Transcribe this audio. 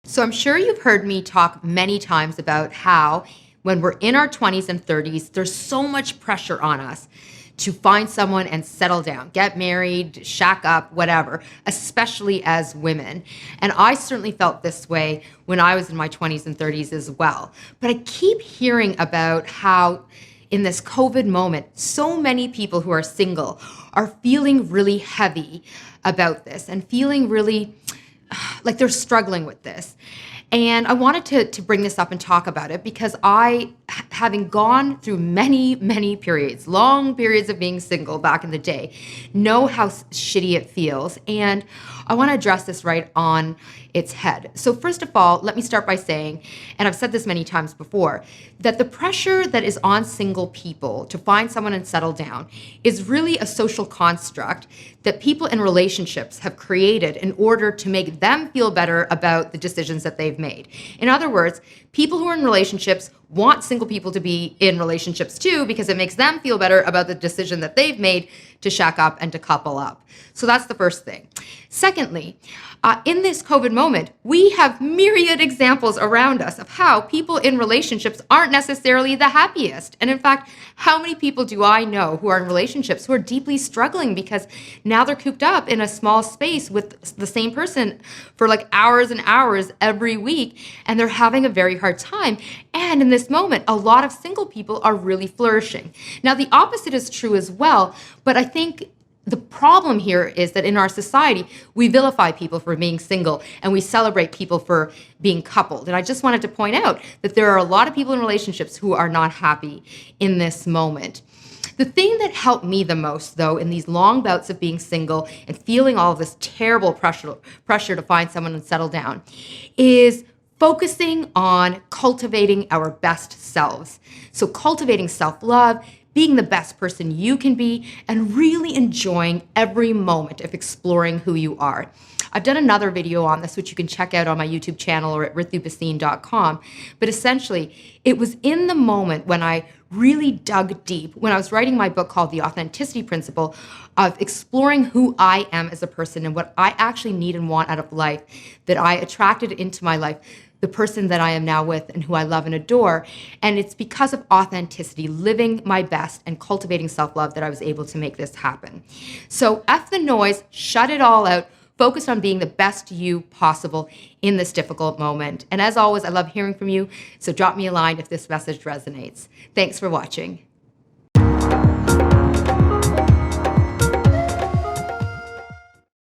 So I'm sure you've heard me talk many times about how when we're in our 20s and 30s, there's so much pressure on us to find someone and settle down, get married, shack up, whatever, especially as women. And I certainly felt this way when I was in my 20s and 30s as well. But I keep hearing about how in this COVID moment, so many people who are single are feeling really heavy about this and feeling really like they're struggling with this. And I wanted to bring this up and talk about it because having gone through many periods, long periods of being single back in the day, know how shitty it feels. And I want to address this right on its head. So first of all, let me start by saying, and I've said this many times before, that the pressure that is on single people to find someone and settle down is really a social construct that people in relationships have created in order to make them feel better about the decisions that they've made. In other words, people who are in relationships want single people to be in relationships too because it makes them feel better about the decision that they've made to shack up and to couple up. So that's the first thing. Secondly, in this COVID moment, we have myriad examples around us of how people in relationships aren't necessarily the happiest. And in fact, how many people do I know who are in relationships who are deeply struggling because now they're cooped up in a small space with the same person for like hours and hours every week, and they're having a very hard time. And in this moment, a lot of single people are really flourishing. Now, the opposite is true as well, but I think the problem here is that in our society, we vilify people for being single and we celebrate people for being coupled. And I just wanted to point out that there are a lot of people in relationships who are not happy in this moment. The thing that helped me the most, though, in these long bouts of being single and feeling all of this terrible pressure to find someone and settle down, is focusing on cultivating our best selves. So cultivating self-love, being the best person you can be, and really enjoying every moment of exploring who you are. I've done another video on this, which you can check out on my YouTube channel or at ritubhasin.com. But essentially, it was in the moment when I really dug deep, when I was writing my book called The Authenticity Principle, of exploring who I am as a person and what I actually need and want out of life, that I attracted into my life the person that I am now with and who I love and adore. And it's because of authenticity, living my best and cultivating self-love, that I was able to make this happen. So F the noise, shut it all out, focus on being the best you possible in this difficult moment. And as always, I love hearing from you, so drop me a line if this message resonates. Thanks for watching.